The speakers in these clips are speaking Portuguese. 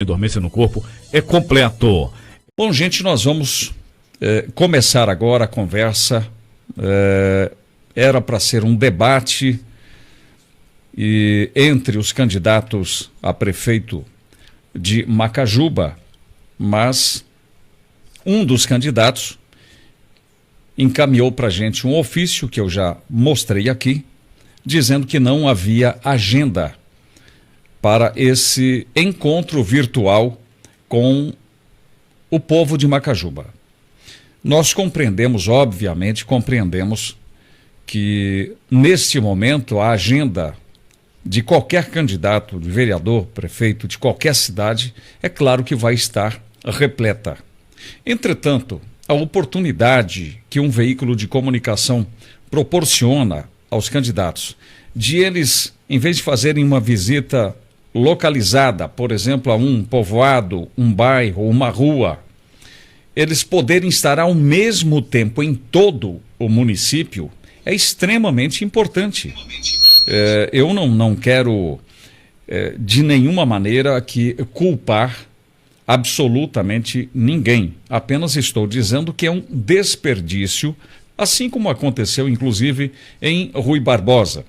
Dormência no corpo é completo. Bom, gente, nós vamos começar agora a conversa. Era para ser um debate entre os candidatos a prefeito de Macajuba, mas um dos candidatos encaminhou para a gente um ofício que eu já mostrei aqui, dizendo que não havia agenda para esse encontro virtual com o povo de Macajuba. Nós compreendemos, obviamente, que neste momento a agenda de qualquer candidato, de vereador, prefeito de qualquer cidade, é claro que vai estar repleta. Entretanto, a oportunidade que um veículo de comunicação proporciona aos candidatos de eles, em vez de fazerem uma visita localizada, por exemplo, a um povoado, um bairro, uma rua, eles poderem estar ao mesmo tempo em todo o município é extremamente importante. Eu não quero, de nenhuma maneira, aqui culpar absolutamente ninguém. Apenas estou dizendo que é um desperdício, assim como aconteceu, inclusive, em Rui Barbosa.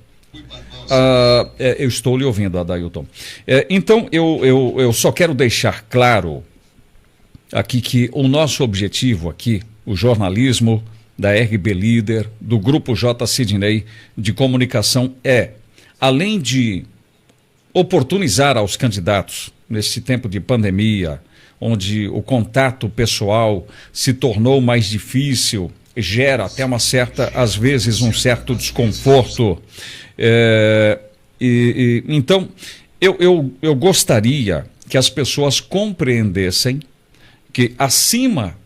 Eu estou lhe ouvindo, Adailton. Então, eu só quero deixar claro aqui que o nosso objetivo aqui, o jornalismo da RB Líder, do Grupo J. Sidney de Comunicação, além de oportunizar aos candidatos, nesse tempo de pandemia, onde o contato pessoal se tornou mais difícil, gera até às vezes, um certo desconforto. Então, eu gostaria que as pessoas compreendessem que, acima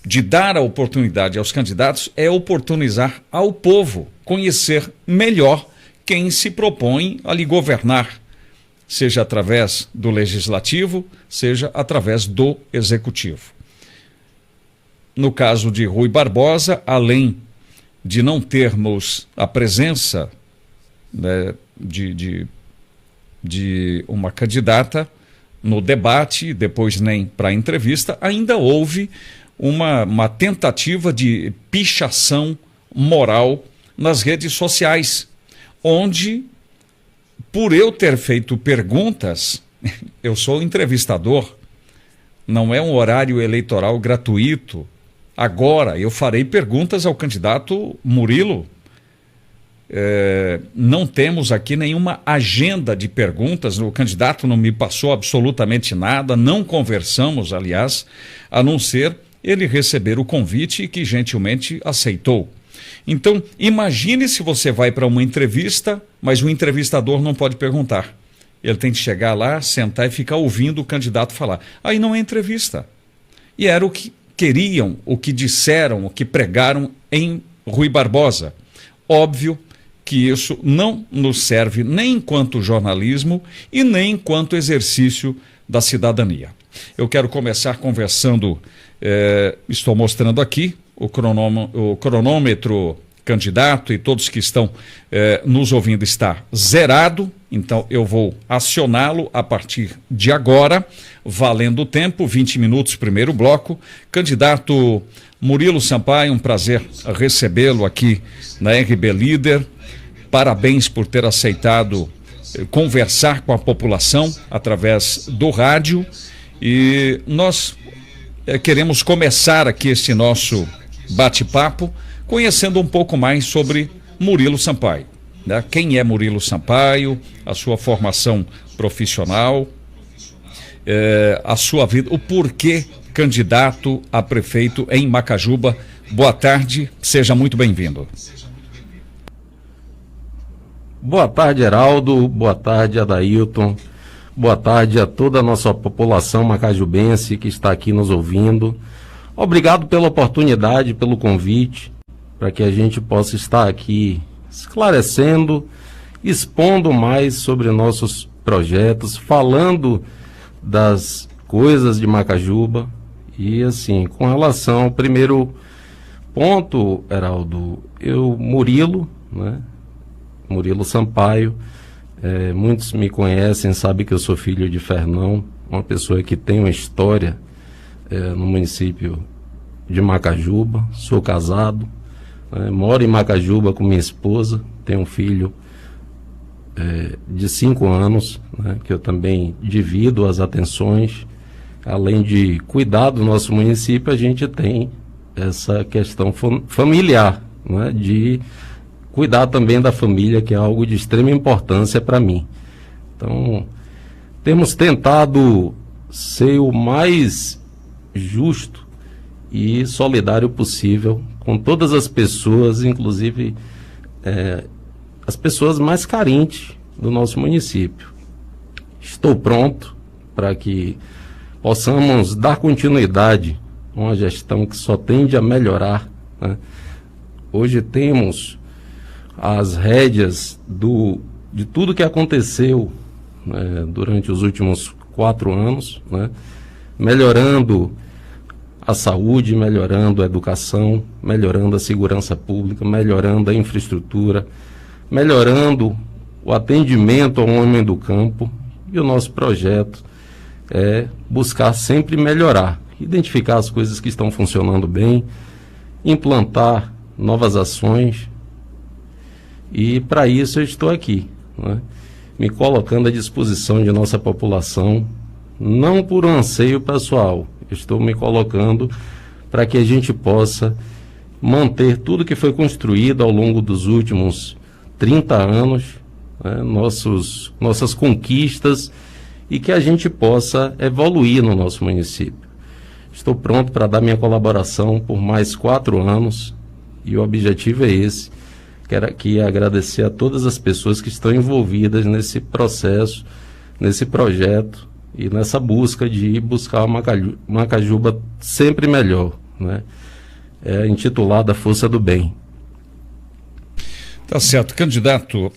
de dar a oportunidade aos candidatos, é oportunizar ao povo conhecer melhor quem se propõe a lhe governar, seja através do legislativo, seja através do executivo. No caso de Rui Barbosa, além de não termos a presença de uma candidata no debate, depois nem para a entrevista, ainda houve uma tentativa de pichação moral nas redes sociais, onde, por eu ter feito perguntas, eu sou entrevistador, não é um horário eleitoral gratuito. Agora eu farei perguntas ao candidato Murilo. Não temos aqui nenhuma agenda de perguntas, o candidato não me passou absolutamente nada, não conversamos, aliás, a não ser ele receber o convite e que gentilmente aceitou. Então, imagine se você vai para uma entrevista, mas o entrevistador não pode perguntar. Ele tem que chegar lá, sentar e ficar ouvindo o candidato falar. Aí não é entrevista. E era o que queriam, o que disseram, o que pregaram em Rui Barbosa. Óbvio que isso não nos serve nem enquanto jornalismo e nem enquanto exercício da cidadania. Eu quero começar conversando, estou mostrando aqui o cronômetro candidato, e todos que estão nos ouvindo está zerado, então eu vou acioná-lo a partir de agora, valendo o tempo, 20 minutos, primeiro bloco. Candidato Murilo Sampaio, um prazer recebê-lo aqui na RB Líder. Parabéns por ter aceitado conversar com a população através do rádio, e nós queremos começar aqui este nosso bate-papo conhecendo um pouco mais sobre Murilo Sampaio, né? Quem é Murilo Sampaio, a sua formação profissional, a sua vida, o porquê candidato a prefeito em Macajuba. Boa tarde, seja muito bem-vindo. Boa tarde, Heraldo. Boa tarde, Adailton. Boa tarde a toda a nossa população macajubense que está aqui nos ouvindo. Obrigado pela oportunidade, pelo convite, para que a gente possa estar aqui esclarecendo, expondo mais sobre nossos projetos, falando das coisas de Macajuba. E assim, com relação ao primeiro ponto, Heraldo, Murilo, né? Murilo Sampaio, muitos me conhecem, sabem que eu sou filho de Fernão, uma pessoa que tem uma história no município de Macajuba. Sou casado, moro em Macajuba com minha esposa, tenho um filho de 5 anos, que eu também divido as atenções. Além de cuidar do nosso município, a gente tem essa questão familiar, de cuidar também da família, que é algo de extrema importância para mim. Então, temos tentado ser o mais justo e solidário possível com todas as pessoas, inclusive as pessoas mais carentes do nosso município. Estou pronto para que possamos dar continuidade a uma gestão que só tende a melhorar, Hoje temos as rédeas de tudo que aconteceu durante os últimos 4 anos, melhorando a saúde, melhorando a educação, melhorando a segurança pública, melhorando a infraestrutura, melhorando o atendimento ao homem do campo. E o nosso projeto é buscar sempre melhorar, identificar as coisas que estão funcionando bem, implantar novas ações, e para isso eu estou aqui, me colocando à disposição de nossa população, não por um anseio pessoal, estou me colocando para que a gente possa manter tudo que foi construído ao longo dos últimos 30 anos, nossas conquistas, e que a gente possa evoluir no nosso município. Estou pronto para dar minha colaboração por mais 4 anos, e o objetivo é esse. Quero aqui agradecer a todas as pessoas que estão envolvidas nesse processo, nesse projeto e nessa busca de buscar uma Macajuba sempre melhor, intitulada Força do Bem. Tá certo. Candidato,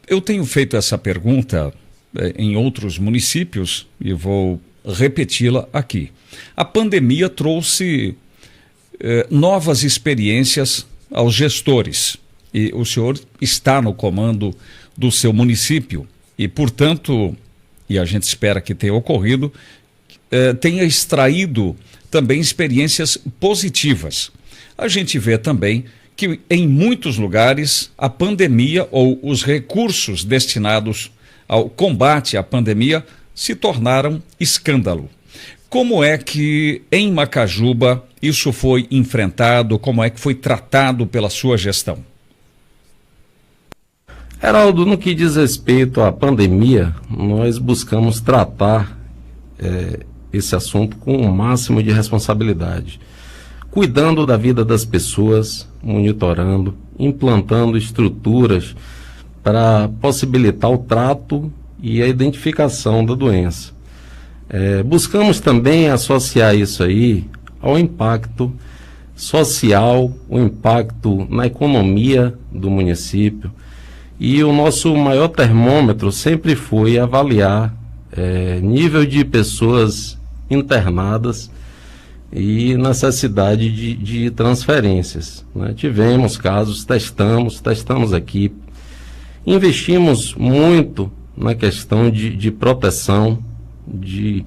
eu tenho feito essa pergunta em outros municípios e vou repeti-la aqui. A pandemia trouxe novas experiências aos gestores, e o senhor está no comando do seu município e, portanto, e a gente espera que tenha ocorrido, tenha extraído também experiências positivas. A gente vê também que em muitos lugares a pandemia ou os recursos destinados ao combate à pandemia se tornaram escândalo. Como é que em Macajuba isso foi enfrentado? Como é que foi tratado pela sua gestão? Heraldo, no que diz respeito à pandemia, nós buscamos tratar esse assunto com o máximo de responsabilidade, cuidando da vida das pessoas, monitorando, implantando estruturas para possibilitar o trato e a identificação da doença. Buscamos também associar isso aí ao impacto social, o impacto na economia do município, e o nosso maior termômetro sempre foi avaliar nível de pessoas internadas e necessidade de transferências. Tivemos casos, testamos aqui, investimos muito na questão de proteção, de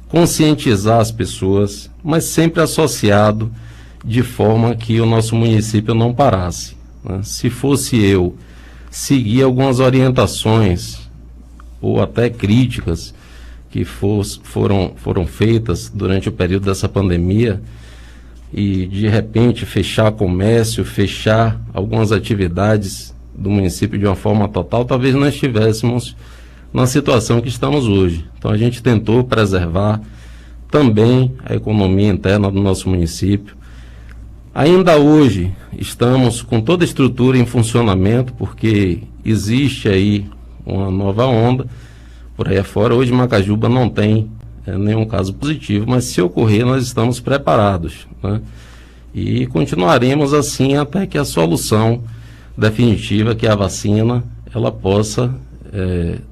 conscientizar as pessoas, mas sempre associado de forma que o nosso município não parasse. Se fosse eu seguir algumas orientações ou até críticas que foram feitas durante o período dessa pandemia, e de repente fechar comércio, fechar algumas atividades do município de uma forma total, talvez nós estivéssemos na situação que estamos hoje. Então a gente tentou preservar também a economia interna do nosso município. Ainda hoje estamos com toda a estrutura em funcionamento, porque existe aí uma nova onda por aí afora. Hoje Macajuba não tem nenhum caso positivo, mas se ocorrer nós estamos preparados, e continuaremos assim até que a solução definitiva, que é a vacina, ela possa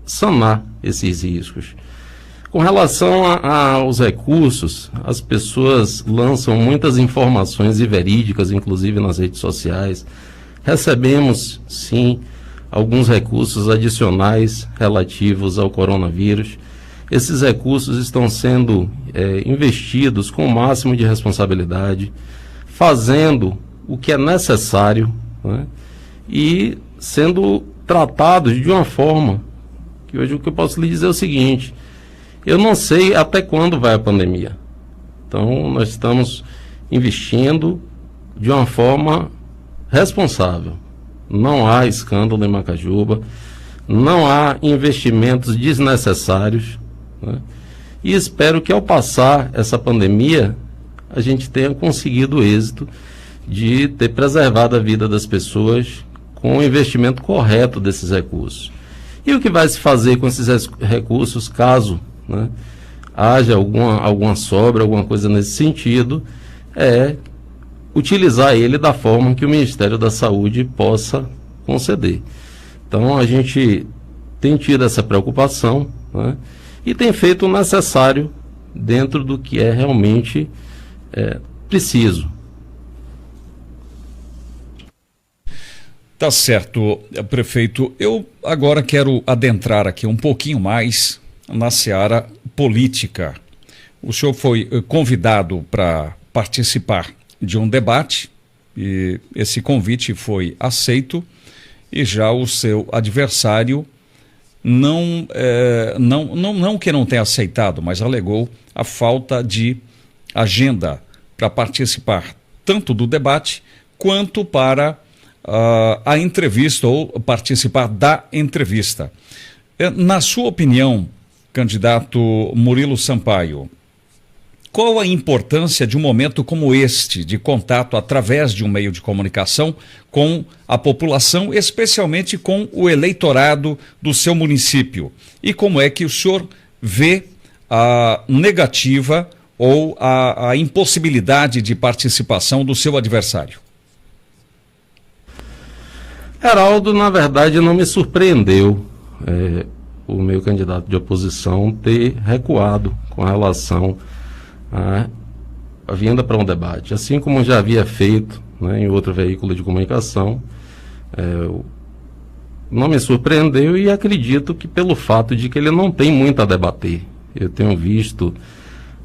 sanar esses riscos. Com relação aos recursos, as pessoas lançam muitas informações verídicas, inclusive nas redes sociais. Recebemos, sim, alguns recursos adicionais relativos ao coronavírus. esses recursos estão sendo investidos com o máximo de responsabilidade, fazendo o que é necessário, né, e sendo tratados de uma forma que hoje o que eu posso lhe dizer é o seguinte: eu não sei até quando vai a pandemia. Então, nós estamos investindo de uma forma responsável. Não há escândalo em Macajuba, não há investimentos desnecessários, né? E espero que ao passar essa pandemia, a gente tenha conseguido o êxito de ter preservado a vida das pessoas com o investimento correto desses recursos. E o que vai se fazer com esses recursos, caso, né, haja alguma sobra, alguma coisa nesse sentido, é utilizar ele da forma que o Ministério da Saúde possa conceder. Então, a gente tem tido essa preocupação, né, e tem feito o necessário dentro do que é realmente preciso. Tá certo, prefeito. Eu agora quero adentrar aqui um pouquinho mais na seara política. O senhor foi convidado para participar de um debate e esse convite foi aceito, e já o seu adversário não que não tenha aceitado, mas alegou a falta de agenda para participar tanto do debate quanto para a entrevista ou participar da entrevista. Na sua opinião, candidato Murilo Sampaio, qual a importância de um momento como este, de contato através de um meio de comunicação com a população, especialmente com o eleitorado do seu município? E como é que o senhor vê a negativa ou a impossibilidade de participação do seu adversário? Heraldo, na verdade, não me surpreendeu o meu candidato de oposição ter recuado com relação à vinda para um debate. Assim como já havia feito, né, em outro veículo de comunicação, não me surpreendeu, e acredito que pelo fato de que ele não tem muito a debater. Eu tenho visto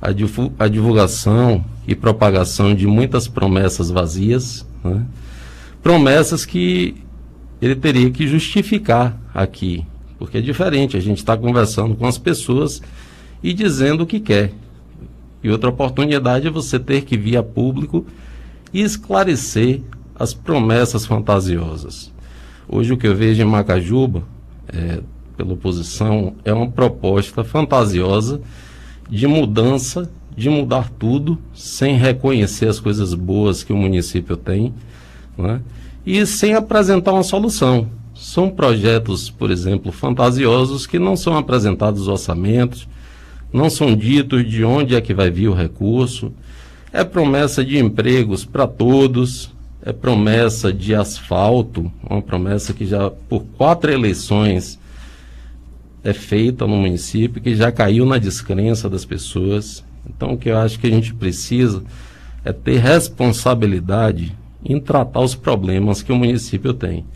a divulgação e propagação de muitas promessas vazias, né, promessas que ele teria que justificar aqui, porque é diferente a gente estar conversando com as pessoas e dizendo o que quer. E outra oportunidade é você ter que vir a público e esclarecer as promessas fantasiosas. Hoje o que eu vejo em Macajuba, pela oposição, é uma proposta fantasiosa de mudança, de mudar tudo, sem reconhecer as coisas boas que o município tem, né? E sem apresentar uma solução. São projetos, por exemplo, fantasiosos, que não são apresentados orçamentos, não são ditos de onde é que vai vir o recurso. É promessa de empregos para todos, é promessa de asfalto, uma promessa que já por 4 eleições é feita no município, que já caiu na descrença das pessoas. Então, o que eu acho que a gente precisa é ter responsabilidade em tratar os problemas que o município tem.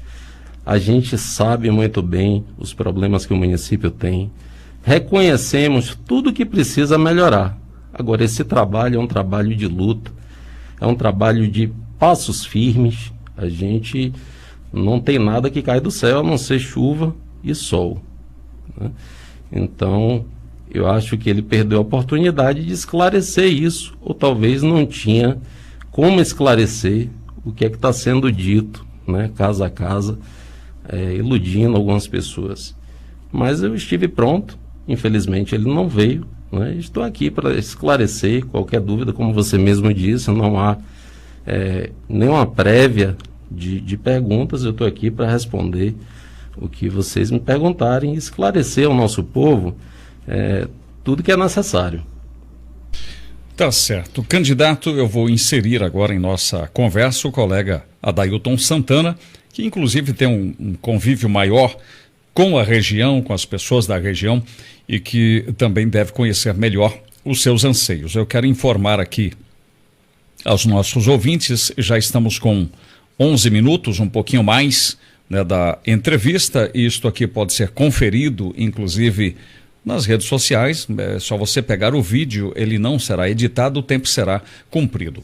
A gente sabe muito bem os problemas que o município tem, reconhecemos tudo que precisa melhorar. Agora, esse trabalho é um trabalho de luta, é um trabalho de passos firmes. A gente não tem nada que cai do céu, a não ser chuva e sol, né? Então, eu acho que ele perdeu a oportunidade de esclarecer isso, ou talvez não tinha como esclarecer o que é que está sendo dito, né, casa a casa, iludindo algumas pessoas. Mas eu estive pronto, infelizmente ele não veio, né? Estou aqui para esclarecer qualquer dúvida, como você mesmo disse, não há nenhuma prévia de perguntas. Eu estou aqui para responder o que vocês me perguntarem e esclarecer ao nosso povo tudo que é necessário. Tá certo. Candidato, eu vou inserir agora em nossa conversa o colega Adailton Santana, que inclusive tem um convívio maior com a região, com as pessoas da região, e que também deve conhecer melhor os seus anseios. Eu quero informar aqui aos nossos ouvintes, já estamos com 11 minutos, um pouquinho mais, né, da entrevista, e isto aqui pode ser conferido, inclusive, nas redes sociais. É só você pegar o vídeo, ele não será editado, o tempo será cumprido.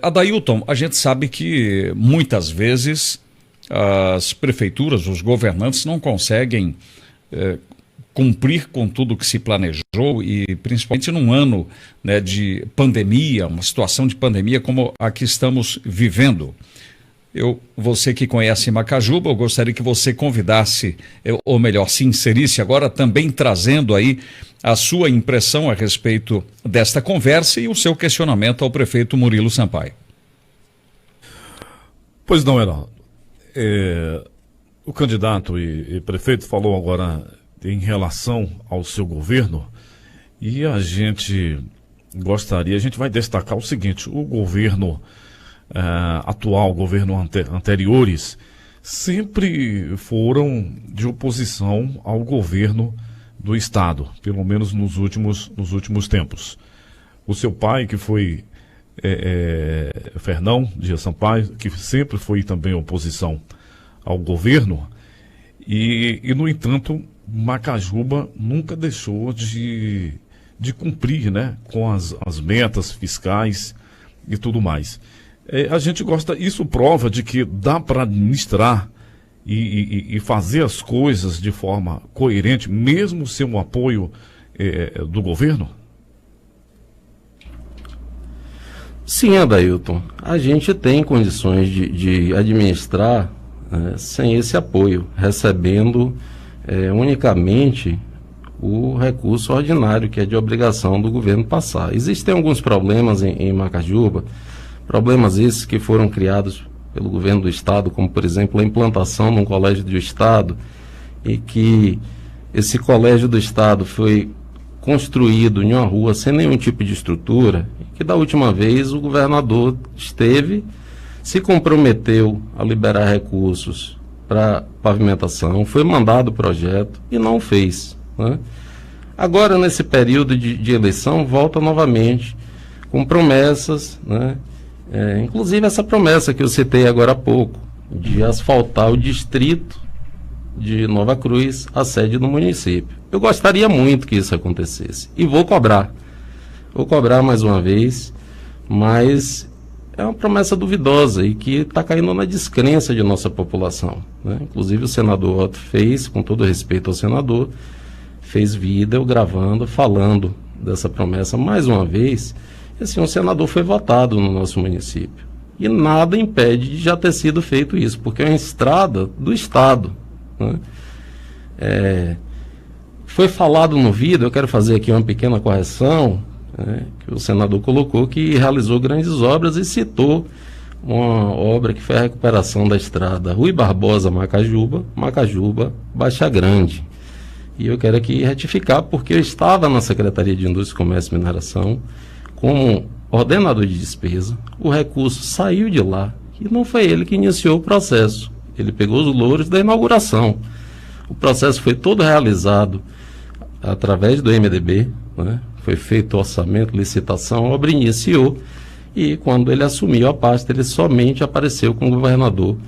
Adailton, a gente sabe que muitas vezes as prefeituras, os governantes não conseguem cumprir com tudo que se planejou, e principalmente num ano, né, de pandemia, uma situação de pandemia como a que estamos vivendo. Você que conhece Macajuba, eu gostaria que você convidasse, ou melhor, se inserisse agora também trazendo aí a sua impressão a respeito desta conversa e o seu questionamento ao prefeito Murilo Sampaio. Pois não, Heraldo. O candidato e prefeito falou agora em relação ao seu governo, e a gente vai destacar o seguinte: o governo atual, governo anteriores, sempre foram de oposição ao governo do Estado, pelo menos nos últimos tempos. O seu pai, que foi Fernão Dias Sampaio, que sempre foi também oposição ao governo, e no entanto, Macajuba nunca deixou de cumprir, né, com as metas fiscais e tudo mais. A gente gosta, isso prova de que dá para administrar e fazer as coisas de forma coerente, mesmo sem o apoio do governo? Sim, Adailton, a gente tem condições de administrar sem esse apoio, recebendo unicamente o recurso ordinário, que é de obrigação do governo passar. Existem alguns problemas em Macajuba, problemas esses que foram criados pelo governo do Estado, como, por exemplo, a implantação de um colégio do Estado, e que esse colégio do Estado foi construído em uma rua sem nenhum tipo de estrutura, e que da última vez o governador se comprometeu a liberar recursos para pavimentação, foi mandado o projeto e não fez, né? Agora, nesse período de eleição, volta novamente com promessas, né? Inclusive essa promessa que eu citei agora há pouco, de asfaltar o distrito de Nova Cruz, a sede do município. Eu gostaria muito que isso acontecesse, e vou cobrar mais uma vez, mas é uma promessa duvidosa e que está caindo na descrença de nossa população, né? Inclusive o senador Otto fez, com todo respeito ao senador, fez vídeo gravando, falando dessa promessa mais uma vez. E assim, o senador foi votado no nosso município. E nada impede de já ter sido feito isso, porque é uma estrada do Estado, né? Foi falado no vídeo, eu quero fazer aqui uma pequena correção, que o senador colocou, que realizou grandes obras e citou uma obra que foi a recuperação da estrada Rui Barbosa Macajuba, Baixa Grande. E eu quero aqui retificar, porque eu estava na Secretaria de Indústria, Comércio e Mineração como ordenador de despesa, o recurso saiu de lá e não foi ele que iniciou o processo. Ele pegou os louros da inauguração. O processo foi todo realizado através do MDB, né? Foi feito orçamento, licitação, a obra iniciou, e quando ele assumiu a pasta, ele somente apareceu com o governador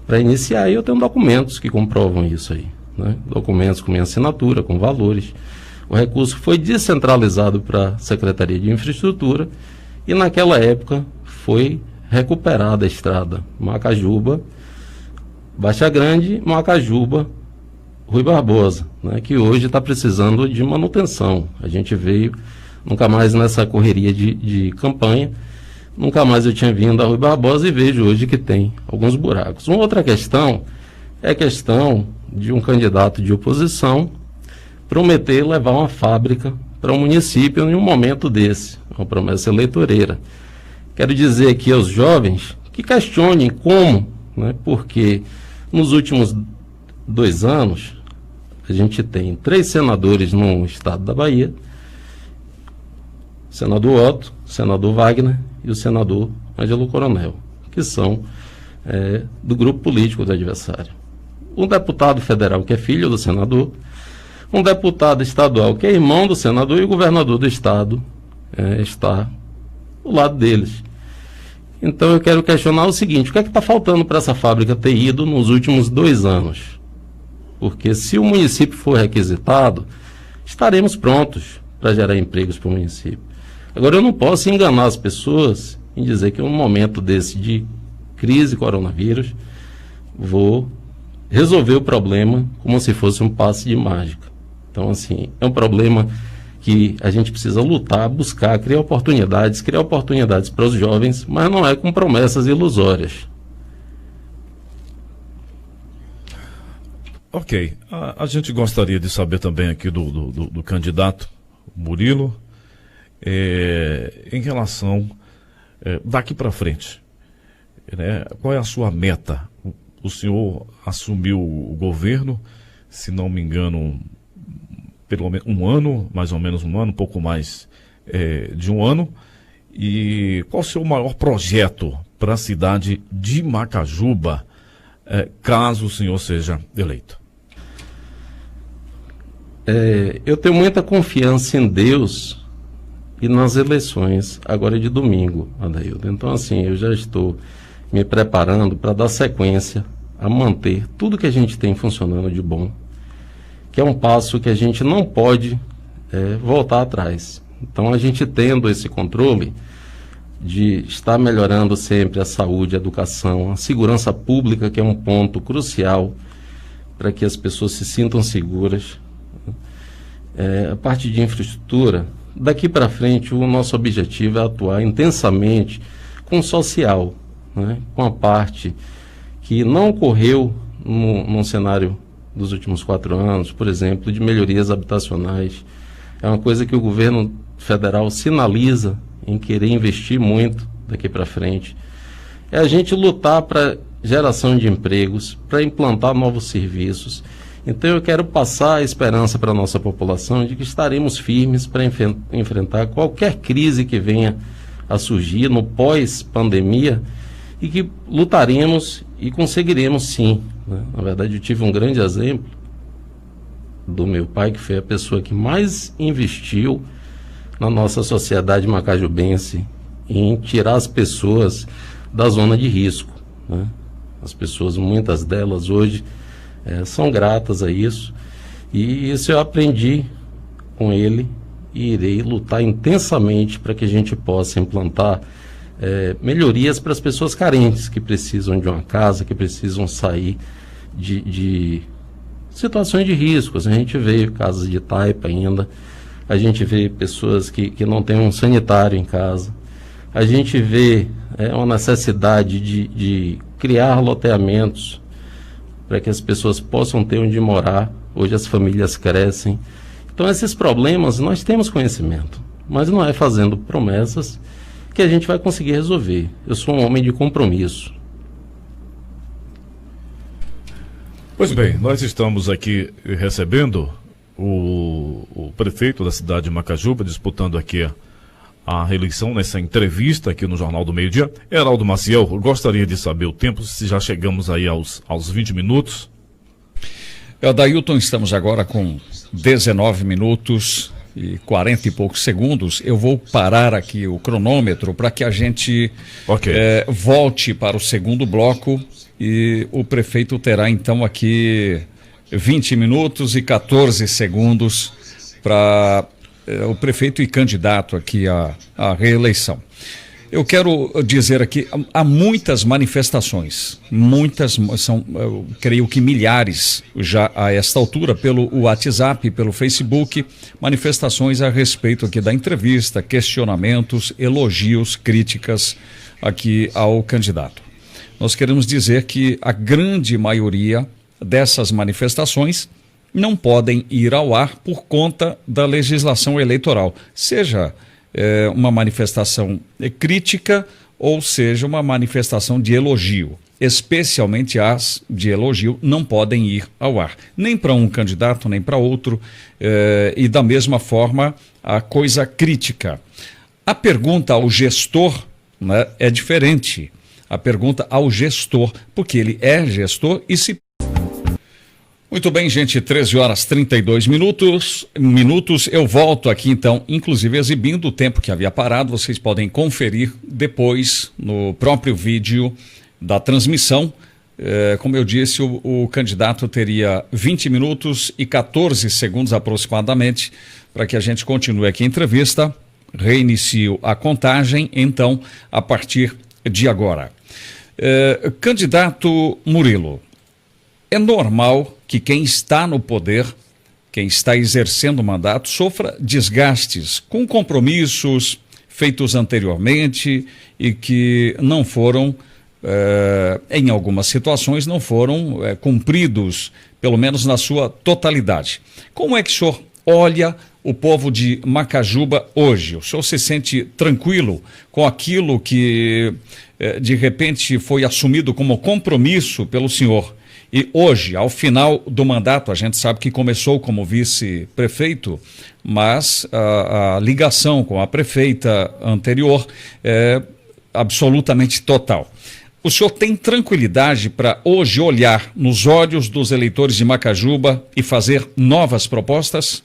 para iniciar, e eu tenho documentos que comprovam isso aí, né? Documentos com minha assinatura, com valores. O recurso foi descentralizado para a Secretaria de Infraestrutura, e naquela época foi recuperada a estrada Macajuba, Baixa Grande, Macajuba, Rui Barbosa, né, que hoje está precisando de manutenção. A gente veio, nunca mais nessa correria de campanha, nunca mais eu tinha vindo a Rui Barbosa, e vejo hoje que tem alguns buracos. Uma outra questão é a questão de um candidato de oposição prometer levar uma fábrica para um município em um momento desse, uma promessa eleitoreira. Quero dizer aqui aos jovens que questionem como, né, porque nos últimos 2 anos, a gente tem 3 senadores no estado da Bahia: o senador Otto, o senador Wagner e o senador Ângelo Coronel, que são do grupo político do adversário. Um deputado federal que é filho do senador, um deputado estadual que é irmão do senador, e o governador do estado está do lado deles. Então eu quero questionar o seguinte: o que é que está faltando para essa fábrica ter ido nos últimos 2 anos? Porque se o município for requisitado, estaremos prontos para gerar empregos para o município. Agora, eu não posso enganar as pessoas em dizer que em um momento desse de crise coronavírus, vou resolver o problema como se fosse um passe de mágica. Então, assim, é um problema que a gente precisa lutar, buscar, criar oportunidades para os jovens, mas não é com promessas ilusórias. Ok. A gente gostaria de saber também aqui do candidato Murilo, em relação daqui para frente, né? Qual é a sua meta? O senhor assumiu o governo, se não me engano, pelo menos um ano, mais ou menos um ano, um pouco mais de um ano. E qual o seu maior projeto para a cidade de Macajuba, caso o senhor seja eleito? Eu tenho muita confiança em Deus e nas eleições, agora de domingo, Adaildo. Então, assim, eu já estou me preparando para dar sequência a manter tudo que a gente tem funcionando de bom, que é um passo que a gente não pode voltar atrás. Então, a gente tendo esse controle de estar melhorando sempre a saúde, a educação, a segurança pública, que é um ponto crucial para que as pessoas se sintam seguras, a parte de infraestrutura. Daqui para frente, o nosso objetivo é atuar intensamente com o social, né? Com a parte que não ocorreu num cenário dos últimos 4 anos, por exemplo, de melhorias habitacionais. É uma coisa que o governo federal sinaliza em querer investir muito daqui para frente. É a gente lutar para geração de empregos, para implantar novos serviços. Então eu quero passar a esperança para a nossa população de que estaremos firmes para enfrentar qualquer crise que venha a surgir no pós-pandemia e que lutaremos e conseguiremos sim, né? Na verdade, eu tive um grande exemplo do meu pai, que foi a pessoa que mais investiu na nossa sociedade macajubense em tirar as pessoas da zona de risco, né? As pessoas, muitas delas hoje, são gratas a isso, e isso eu aprendi com ele e irei lutar intensamente para que a gente possa implantar melhorias para as pessoas carentes que precisam de uma casa, que precisam sair de situações de riscos. A gente vê casas de taipa ainda, a gente vê pessoas que não têm um sanitário em casa, a gente vê uma necessidade de criar loteamentos para que as pessoas possam ter onde morar. Hoje as famílias crescem. Então esses problemas nós temos conhecimento, mas não é fazendo promessas que a gente vai conseguir resolver. Eu sou um homem de compromisso. Pois bem, nós estamos aqui recebendo o prefeito da cidade de Macajuba, disputando aqui a reeleição nessa entrevista aqui no Jornal do Meio-Dia. Heraldo Maciel, eu gostaria de saber o tempo, se já chegamos aí aos 20 minutos. Adailton, estamos agora com 19 minutos e 40 e poucos segundos. Eu vou parar aqui o cronômetro para que a gente volte para o segundo bloco, e o prefeito terá então aqui 20 minutos e 14 segundos para o prefeito e candidato aqui à reeleição. Eu quero dizer aqui, há muitas manifestações, eu creio que milhares já a esta altura, pelo WhatsApp, pelo Facebook, manifestações a respeito aqui da entrevista, questionamentos, elogios, críticas aqui ao candidato. Nós queremos dizer que a grande maioria dessas manifestações não podem ir ao ar por conta da legislação eleitoral, seja uma manifestação crítica ou seja uma manifestação de elogio. Especialmente as de elogio não podem ir ao ar, nem para um candidato, nem para outro, e da mesma forma a coisa crítica. A pergunta ao gestor, né, é diferente. A pergunta ao gestor, porque ele é gestor e se... Muito bem, gente, 13h32. Eu volto aqui então, inclusive exibindo o tempo que havia parado. Vocês podem conferir depois no próprio vídeo da transmissão Como eu disse, o candidato teria 20 minutos e 14 segundos aproximadamente para que a gente continue aqui a entrevista. Reinicio a contagem, então, a partir de agora. Candidato Murilo, é normal que quem está no poder, quem está exercendo o mandato, sofra desgastes com compromissos feitos anteriormente e que não foram, em algumas situações, não foram cumpridos, pelo menos na sua totalidade. Como é que o senhor olha o povo de Macajuba hoje? O senhor se sente tranquilo com aquilo que, de repente, foi assumido como compromisso pelo senhor? E hoje, ao final do mandato, a gente sabe que começou como vice-prefeito, mas a ligação com a prefeita anterior é absolutamente total. O senhor tem tranquilidade para hoje olhar nos olhos dos eleitores de Macajuba e fazer novas propostas?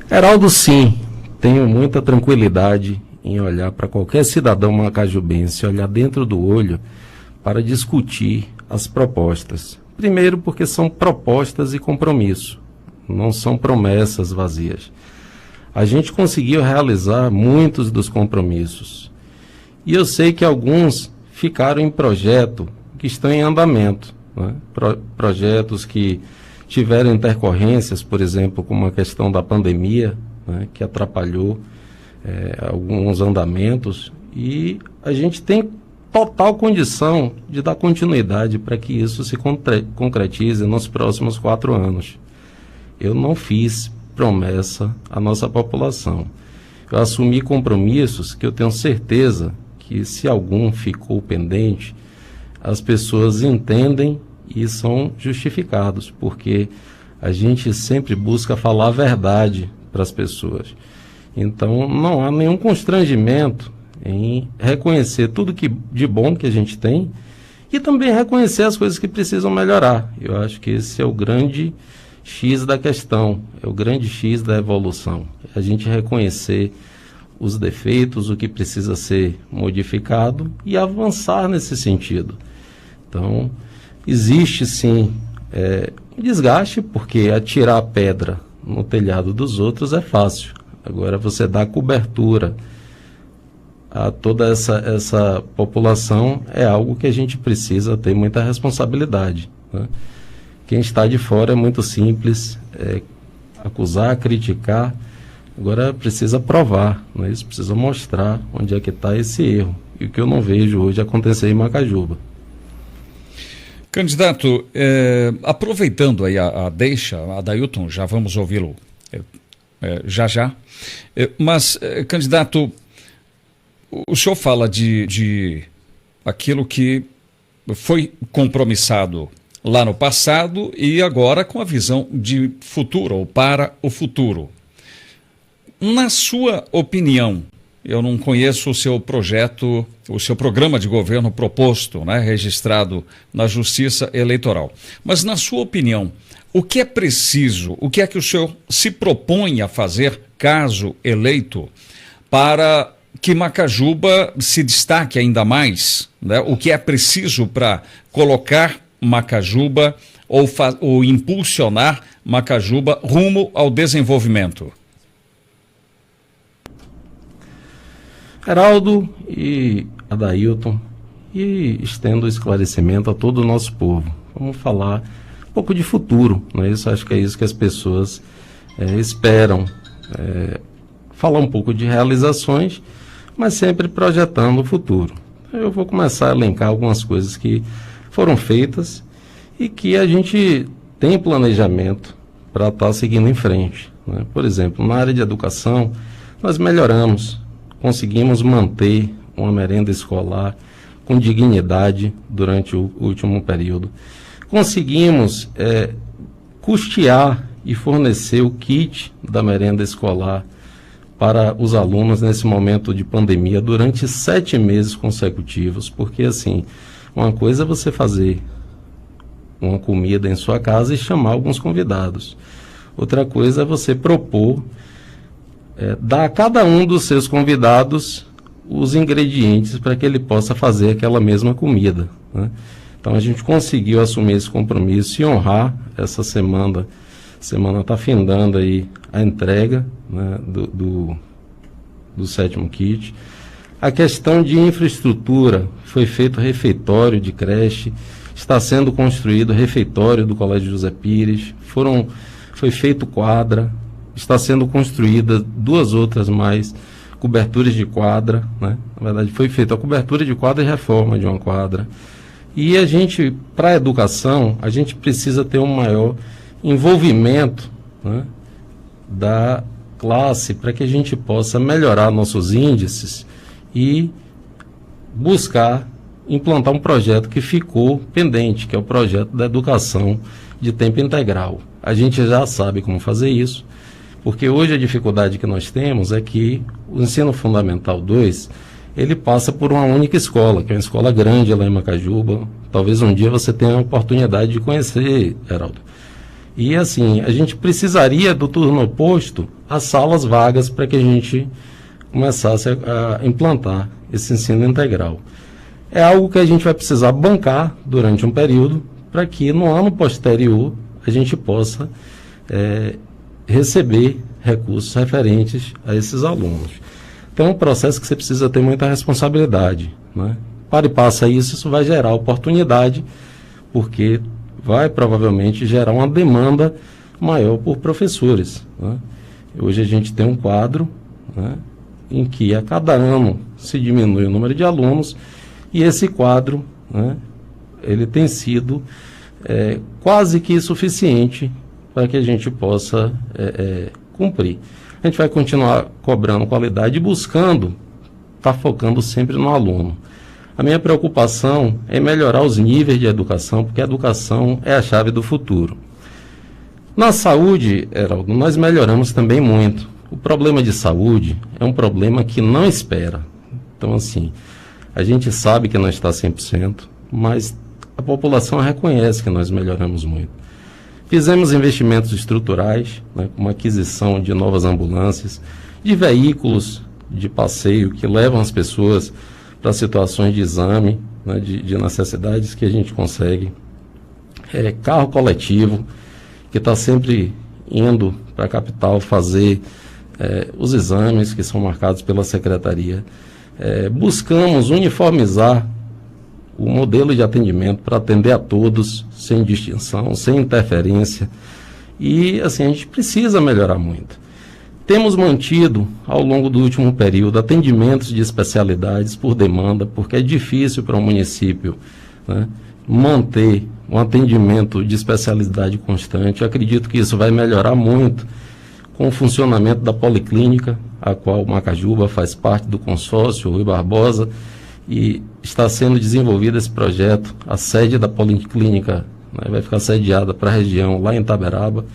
Heraldo, sim, tenho muita tranquilidade em olhar para qualquer cidadão macajubense, olhar dentro do olho para discutir as propostas. Primeiro, porque são propostas e compromisso, não são promessas vazias. A gente conseguiu realizar muitos dos compromissos. E eu sei que alguns ficaram em projeto que estão em andamento, né? Projetos que tiveram intercorrências, por exemplo, como a questão da pandemia, né, que atrapalhou alguns andamentos, e a gente tem total condição de dar continuidade para que isso se concretize nos próximos 4 anos. Eu não fiz promessa à nossa população. Eu assumi compromissos que eu tenho certeza que, se algum ficou pendente, as pessoas entendem e são justificados, porque a gente sempre busca falar a verdade para as pessoas. Então, não há nenhum constrangimento em reconhecer tudo de bom que a gente tem e também reconhecer as coisas que precisam melhorar. Eu acho que esse é o grande X da questão, é o grande X da evolução. A gente reconhecer os defeitos, o que precisa ser modificado e avançar nesse sentido. Então, existe sim desgaste, porque atirar a pedra no telhado dos outros é fácil. Agora, você dá cobertura a toda essa população é algo que a gente precisa ter muita responsabilidade, né? Quem está de fora é muito simples, acusar, criticar. Agora precisa provar, não é isso? Precisa mostrar onde é que está esse erro. E o que eu não vejo hoje acontecer em Macajuba. Candidato, aproveitando aí a deixa, Adailton, já vamos ouvi-lo já. Mas, candidato, o senhor fala de aquilo que foi compromissado lá no passado e agora com a visão de futuro, ou para o futuro. Na sua opinião, eu não conheço o seu projeto, o seu programa de governo proposto, né, registrado na Justiça Eleitoral. Mas, na sua opinião, o que é preciso, o que é que o senhor se propõe a fazer, caso eleito, para que Macajuba se destaque ainda mais, né? O que é preciso para colocar Macajuba ou impulsionar Macajuba rumo ao desenvolvimento? Heraldo e Adailton, e estendo o esclarecimento a todo o nosso povo. Vamos falar um pouco de futuro, não é isso? Acho que é isso que as pessoas esperam. Falar um pouco de realizações, mas sempre projetando o futuro. Eu vou começar a elencar algumas coisas que foram feitas e que a gente tem planejamento para estar seguindo em frente, né? Por exemplo, na área de educação, nós melhoramos, conseguimos manter uma merenda escolar com dignidade durante o último período. Conseguimos custear e fornecer o kit da merenda escolar para os alunos nesse momento de pandemia durante 7 meses consecutivos, porque assim, uma coisa é você fazer uma comida em sua casa e chamar alguns convidados. Outra coisa é você propor dar a cada um dos seus convidados os ingredientes para que ele possa fazer aquela mesma comida, né? Então a gente conseguiu assumir esse compromisso e honrar essa semana. Semana está findando aí a entrega, né, do 7º kit. A questão de infraestrutura, foi feito refeitório de creche, está sendo construído refeitório do Colégio José Pires, foi feito quadra, está sendo construída 2 outras mais coberturas de quadra, né? Na verdade foi feita a cobertura de quadra e reforma de uma quadra. E a gente, para a educação, a gente precisa ter um maior envolvimento, né, da classe para que a gente possa melhorar nossos índices e buscar implantar um projeto que ficou pendente, que é o projeto da educação de tempo integral. A gente já sabe como fazer isso, porque hoje a dificuldade que nós temos é que o ensino fundamental 2, ele passa por uma única escola, que é uma escola grande lá em Macajuba. Talvez um dia você tenha a oportunidade de conhecer, Heraldo. E assim, a gente precisaria do turno oposto as salas vagas para que a gente começasse a implantar esse ensino integral. É algo que a gente vai precisar bancar durante um período para que no ano posterior a gente possa receber recursos referentes a esses alunos. Então é um processo que você precisa ter muita responsabilidade, né? Para e passa isso vai gerar oportunidade, porque vai provavelmente gerar uma demanda maior por professores, né? Hoje a gente tem um quadro, né, em que a cada ano se diminui o número de alunos, e esse quadro, né, ele tem sido quase que suficiente para que a gente possa cumprir. A gente vai continuar cobrando qualidade e buscando, estar focando sempre no aluno. A minha preocupação é melhorar os níveis de educação, porque a educação é a chave do futuro. Na saúde, Heraldo, nós melhoramos também muito. O problema de saúde é um problema que não espera. Então, assim, a gente sabe que não está 100%, mas a população reconhece que nós melhoramos muito. Fizemos investimentos estruturais, né, como aquisição de novas ambulâncias, de veículos de passeio que levam as pessoas para situações de exame, né, de necessidades que a gente consegue. Carro coletivo, que está sempre indo para a capital fazer os exames que são marcados pela secretaria. Buscamos uniformizar o modelo de atendimento para atender a todos, sem distinção, sem interferência. E, assim, a gente precisa melhorar muito. Temos mantido, ao longo do último período, atendimentos de especialidades por demanda, porque é difícil para um município, né, manter um atendimento de especialidade constante. Eu acredito que isso vai melhorar muito com o funcionamento da policlínica, a qual Macajuba faz parte do consórcio Rui Barbosa, e está sendo desenvolvido esse projeto. A sede da policlínica, né, vai ficar sediada para a região lá em Itaberaba.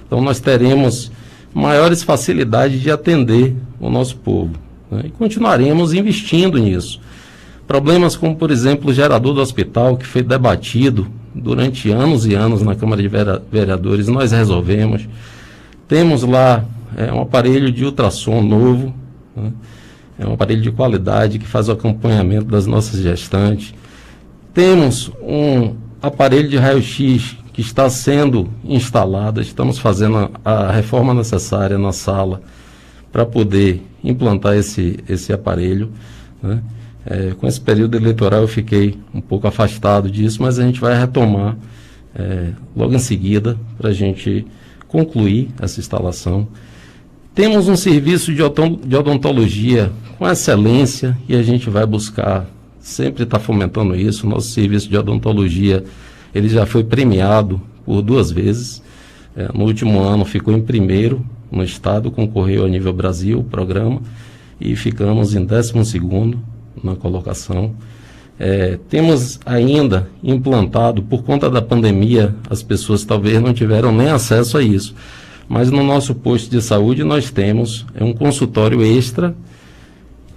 Então nós teremos maiores facilidades de atender o nosso povo, né, e continuaremos investindo nisso. Problemas como, por exemplo, o gerador do hospital, que foi debatido durante anos e anos na Câmara de Vereadores, nós resolvemos. Temos lá um aparelho de ultrassom novo, né, é um aparelho de qualidade que faz o acompanhamento das nossas gestantes. Temos um aparelho de raio-x que está sendo instalado, estamos fazendo a reforma necessária na sala para poder implantar esse aparelho, né? Com esse período eleitoral eu fiquei um pouco afastado disso, mas a gente vai retomar logo em seguida para a gente concluir essa instalação. Temos um serviço de odontologia com excelência e a gente vai buscar sempre estar fomentando isso. Nosso serviço de odontologia, ele já foi premiado por 2 vezes. No último ano ficou em primeiro no estado, concorreu a nível Brasil o programa e ficamos em 12º na colocação. Temos ainda implantado, por conta da pandemia, as pessoas talvez não tiveram nem acesso a isso, mas no nosso posto de saúde nós temos um consultório extra,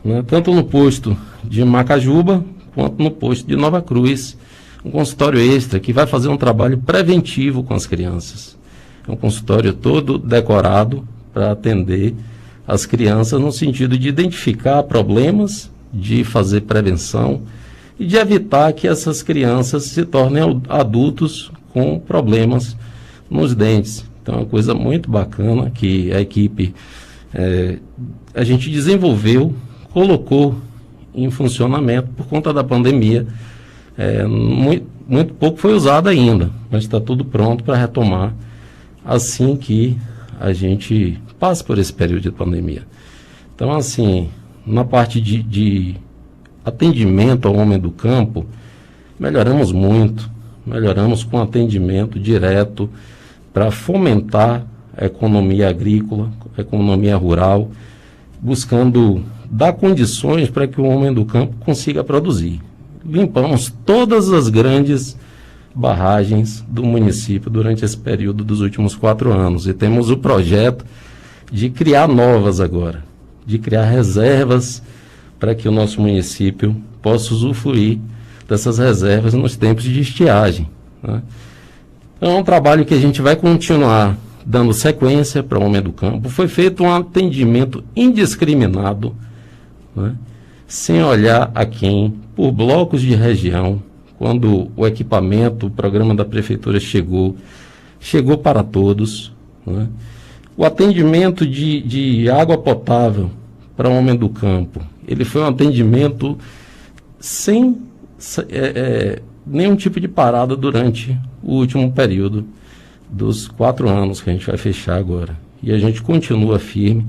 né, tanto no posto de Macajuba quanto no posto de Nova Cruz, um consultório extra que vai fazer um trabalho preventivo com as crianças. É um consultório todo decorado para atender as crianças no sentido de identificar problemas, de fazer prevenção e de evitar que essas crianças se tornem adultos com problemas nos dentes. Então é uma coisa muito bacana que a equipe, a gente desenvolveu, colocou em funcionamento por conta da pandemia. Muito pouco foi usado ainda, mas está tudo pronto para retomar assim que a gente passe por esse período de pandemia. Então, assim, na parte de atendimento ao homem do campo, melhoramos muito, melhoramos com atendimento direto para fomentar a economia agrícola, a economia rural, buscando dar condições para que o homem do campo consiga produzir. Limpamos todas as grandes barragens do município durante esse período dos últimos 4 anos e temos o projeto de criar novas agora, de criar reservas para que o nosso município possa usufruir dessas reservas nos tempos de estiagem, né? Então, é um trabalho que a gente vai continuar dando sequência para o homem do campo. Foi feito um atendimento indiscriminado, né? Sem olhar a quem, por blocos de região. Quando o equipamento, o programa da prefeitura chegou para todos, né? O atendimento de água potável para o homem do campo, ele foi um atendimento sem nenhum tipo de parada durante o último período dos 4 anos que a gente vai fechar agora. E a gente continua firme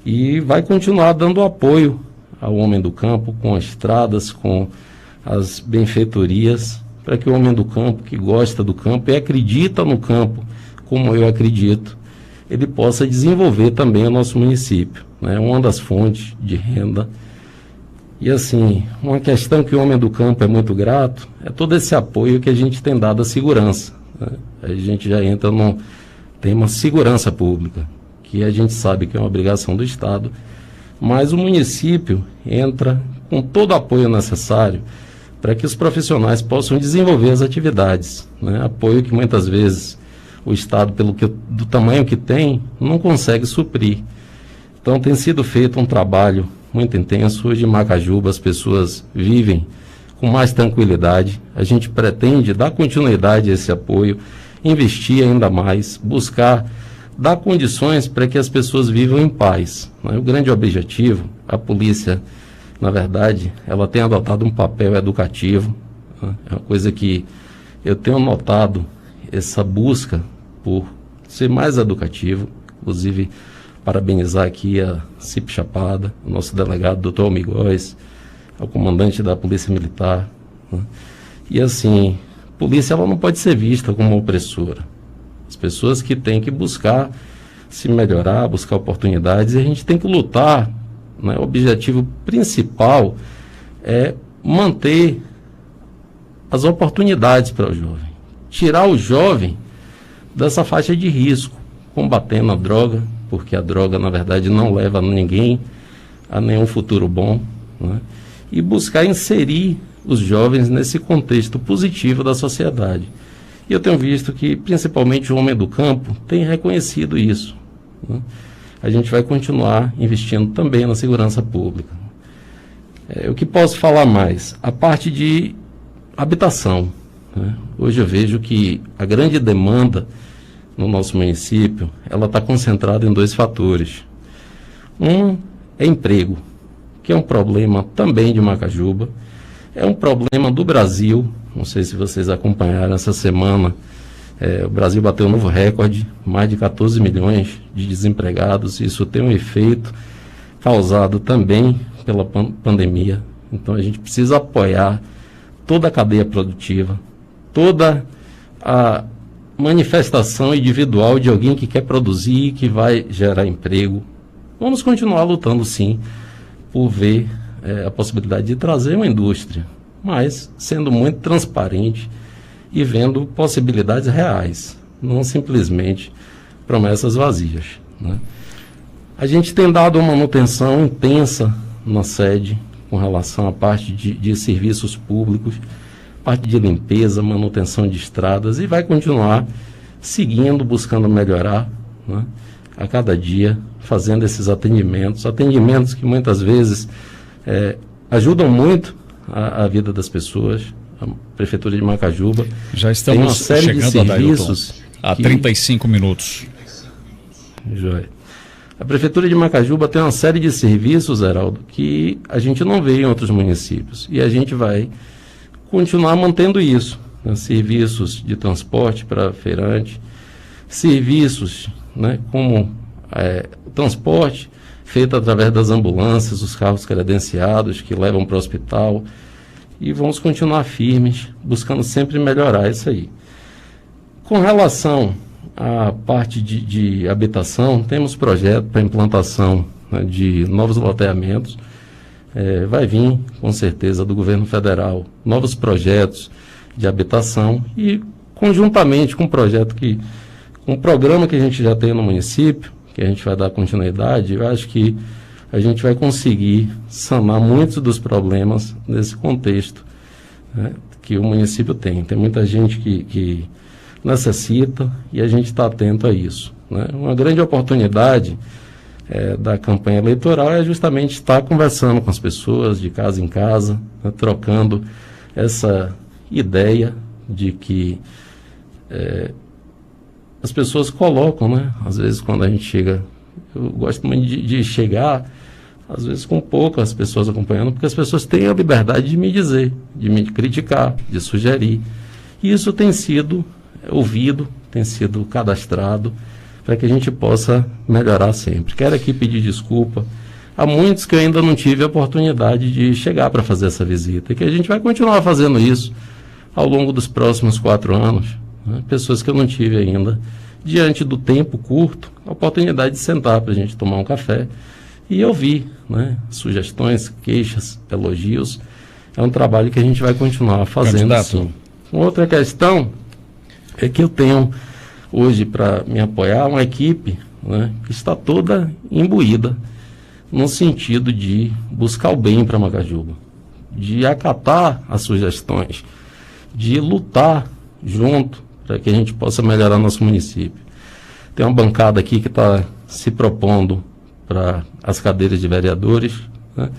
e vai continuar dando apoio ao homem do campo com as estradas, com as benfeitorias, para que o homem do campo, que gosta do campo e acredita no campo, como eu acredito, ele possa desenvolver também o nosso município, né? Uma das fontes de renda. E assim, uma questão que o homem do campo é muito grato é todo esse apoio que a gente tem dado à segurança, né? A gente já entra no tema segurança pública, que a gente sabe que é uma obrigação do Estado, mas o município entra com todo o apoio necessário para que os profissionais possam desenvolver as atividades, né? Apoio que muitas vezes o Estado, do tamanho que tem, não consegue suprir. Então tem sido feito um trabalho muito intenso. Hoje em Macajuba as pessoas vivem com mais tranquilidade. A gente pretende dar continuidade a esse apoio, investir ainda mais, buscar dar condições para que as pessoas vivam em paz, né? O grande objetivo, a polícia, na verdade, ela tem adotado um papel educativo, né? É uma coisa que eu tenho notado, essa busca por ser mais educativo. Inclusive, parabenizar aqui a CIP Chapada, o nosso delegado, doutor Almigóis, ao comandante da Polícia Militar, né? E assim, polícia ela não pode ser vista como opressora. As pessoas que têm que buscar se melhorar, buscar oportunidades, e a gente tem que lutar, né? O objetivo principal é manter as oportunidades para o jovem, tirar o jovem dessa faixa de risco, combatendo a droga, porque a droga, na verdade, não leva ninguém a nenhum futuro bom, né? E buscar inserir os jovens nesse contexto positivo da sociedade. E eu tenho visto que, principalmente, o homem do campo tem reconhecido isso, né? A gente vai continuar investindo também na segurança pública. O que posso falar mais? A parte de habitação, né? Hoje eu vejo que a grande demanda no nosso município, ela está concentrada em 2 fatores. Um é emprego, que é um problema também de Macajuba, é um problema do Brasil. Não sei se vocês acompanharam essa semana, o Brasil bateu um novo recorde, mais de 14 milhões de desempregados. Isso tem um efeito causado também pela pandemia. Então a gente precisa apoiar toda a cadeia produtiva, toda a manifestação individual de alguém que quer produzir, que vai gerar emprego. Vamos continuar lutando, sim, por ver a possibilidade de trazer uma indústria, mas sendo muito transparente e vendo possibilidades reais, não simplesmente promessas vazias, né? A gente tem dado uma manutenção intensa na sede com relação à parte de serviços públicos, parte de limpeza, manutenção de estradas, e vai continuar seguindo, buscando melhorar, né? A cada dia, fazendo esses atendimentos que muitas vezes ajudam muito a vida das pessoas. A Prefeitura de Macajuba Já tem estamos uma série de chegando a serviços a que- 35 minutos. Joia. A Prefeitura de Macajuba tem uma série de serviços, Heraldo, que a gente não vê em outros municípios. E a gente vai continuar mantendo isso, né? Serviços de transporte para feirante, serviços, né, como o transporte feito através das ambulâncias, os carros credenciados que levam para o hospital. E vamos continuar firmes, buscando sempre melhorar isso aí. Com relação à parte de habitação, temos projeto para implantação, né, de novos loteamentos. Vai vir, com certeza, do governo federal, novos projetos de habitação e, conjuntamente com um programa que a gente já tem no município, que a gente vai dar continuidade, eu acho que a gente vai conseguir sanar muitos dos problemas nesse contexto, né, que o município tem. Tem muita gente que necessita e a gente está atento a isso, né? Uma grande oportunidade da campanha eleitoral é justamente estar conversando com as pessoas de casa em casa, né, trocando essa ideia de que as pessoas colocam, né? Às vezes quando a gente chega, eu gosto muito de chegar, às vezes com poucas pessoas acompanhando, porque as pessoas têm a liberdade de me dizer, de me criticar, de sugerir. E isso tem sido ouvido, tem sido cadastrado, para que a gente possa melhorar sempre. Quero aqui pedir desculpa a muitos que eu ainda não tive a oportunidade de chegar para fazer essa visita, e que a gente vai continuar fazendo isso ao longo dos próximos 4 anos, né? Pessoas que eu não tive ainda, diante do tempo curto, a oportunidade de sentar para a gente tomar um café e ouvir, né, sugestões, queixas, elogios. É um trabalho que a gente vai continuar fazendo. Sim. Outra questão é que eu tenho hoje para me apoiar uma equipe, né, que está toda imbuída no sentido de buscar o bem para Macajuba, de acatar as sugestões, de lutar junto para que a gente possa melhorar nosso município. Tem uma bancada aqui que está se propondo para as cadeiras de vereadores, né?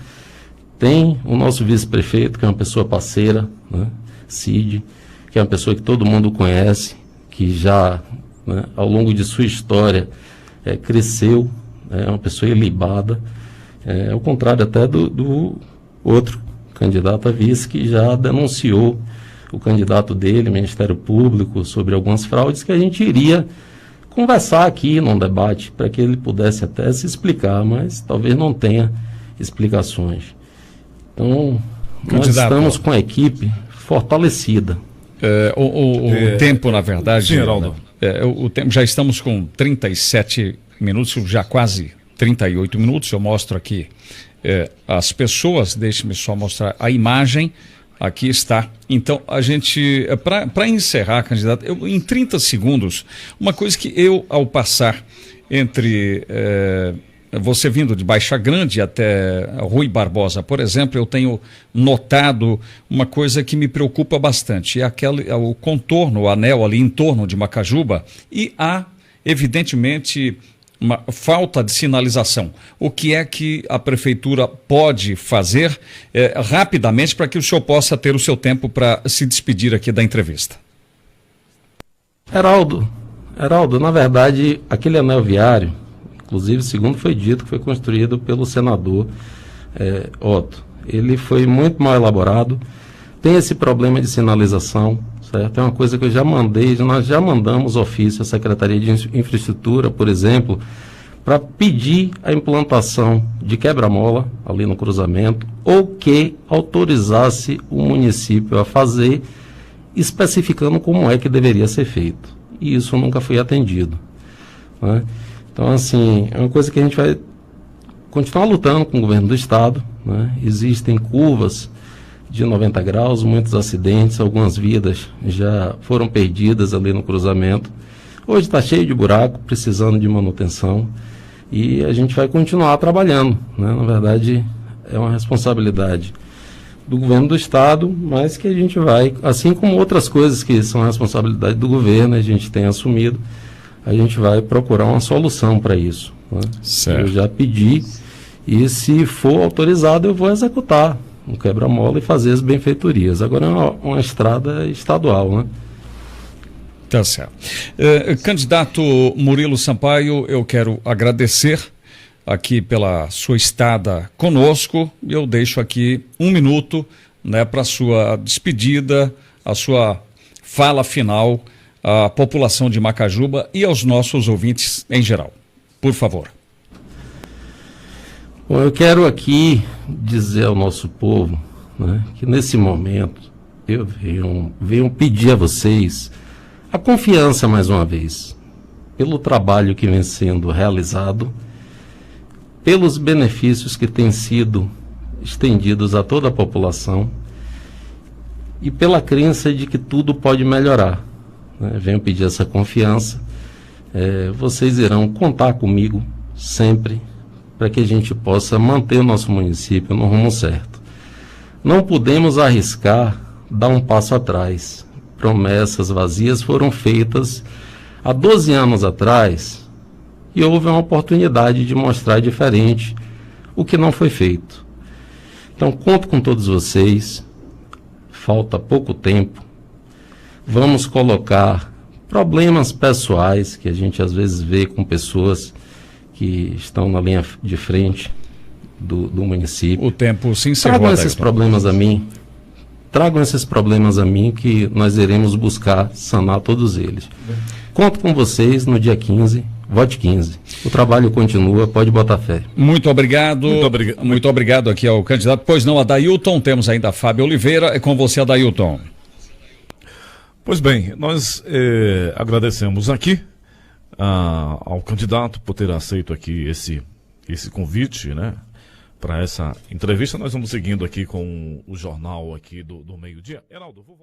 Tem o nosso vice-prefeito, que é uma pessoa parceira, né? Cid, que é uma pessoa que todo mundo conhece, que já, né, ao longo de sua história cresceu, é uma pessoa ilibada, ao contrário até do outro candidato a vice, que já denunciou o candidato dele, Ministério Público, sobre algumas fraudes, que a gente iria conversar aqui num debate para que ele pudesse até se explicar, mas talvez não tenha explicações. Então, nós estamos com a equipe fortalecida. O tempo, na verdade, Sim, Heraldo. O tempo, já estamos com 37 minutos, já quase 38 minutos. Eu mostro aqui as pessoas, deixe-me só mostrar a imagem. Aqui está. Então, a gente, para encerrar, candidato, em 30 segundos, uma coisa que eu, ao passar entre você vindo de Baixa Grande até Rui Barbosa, por exemplo, eu tenho notado uma coisa que me preocupa bastante, o contorno, o anel ali em torno de Macajuba, e há, evidentemente, uma falta de sinalização. O que é que a prefeitura pode fazer rapidamente para que o senhor possa ter o seu tempo para se despedir aqui da entrevista? Heraldo, na verdade, aquele anel viário, inclusive, segundo foi dito, que foi construído pelo senador Otto. Ele foi muito mal elaborado, tem esse problema de sinalização, certo? É uma coisa que eu já mandei, nós já mandamos ofício à Secretaria de Infraestrutura, por exemplo, para pedir a implantação de quebra-mola ali no cruzamento, ou que autorizasse o município a fazer, especificando como é que deveria ser feito. E isso nunca foi atendido, né? Então, assim, é uma coisa que a gente vai continuar lutando com o governo do estado, né? Existem curvas de 90 graus, muitos acidentes, algumas vidas já foram perdidas ali no cruzamento. Hoje está cheio de buraco, precisando de manutenção, e a gente vai continuar trabalhando, né? Na verdade, é uma responsabilidade do governo do estado, mas que a gente vai, assim como outras coisas que são responsabilidade do governo, a gente tem assumido, a gente vai procurar uma solução para isso, né? Certo. Eu já pedi, e se for autorizado eu vou executar. um quebra-mola e fazer as benfeitorias. Agora é uma estrada estadual, né? Tá certo. Candidato Murilo Sampaio, eu quero agradecer aqui pela sua estada conosco. Eu deixo aqui 1 minuto, né, para a sua despedida, a sua fala final à população de Macajuba e aos nossos ouvintes em geral. Por favor. Bom, eu quero aqui dizer ao nosso povo, né, que nesse momento eu venho pedir a vocês a confiança mais uma vez, pelo trabalho que vem sendo realizado, pelos benefícios que têm sido estendidos a toda a população e pela crença de que tudo pode melhorar, né? Venho pedir essa confiança. Vocês irão contar comigo sempre para que a gente possa manter o nosso município no rumo certo. Não podemos arriscar dar um passo atrás. Promessas vazias foram feitas há 12 anos atrás e houve uma oportunidade de mostrar diferente o que não foi feito. Então, conto com todos vocês, falta pouco tempo, vamos colocar problemas pessoais que a gente às vezes vê com pessoas que estão na linha de frente do município. O tempo se encerrou. Tragam esses problemas a mim. Tragam esses problemas a mim que nós iremos buscar sanar todos eles. Conto com vocês no dia 15, vote 15. O trabalho continua, pode botar fé. Muito obrigado. Muito obrigado aqui ao candidato. Pois não, Adailton, temos ainda a Fábio Oliveira. É com você, Adailton. Pois bem, nós agradecemos aqui ao candidato por ter aceito aqui esse convite, né? Para essa entrevista. Nós vamos seguindo aqui com o jornal aqui do meio-dia. Heraldo, vou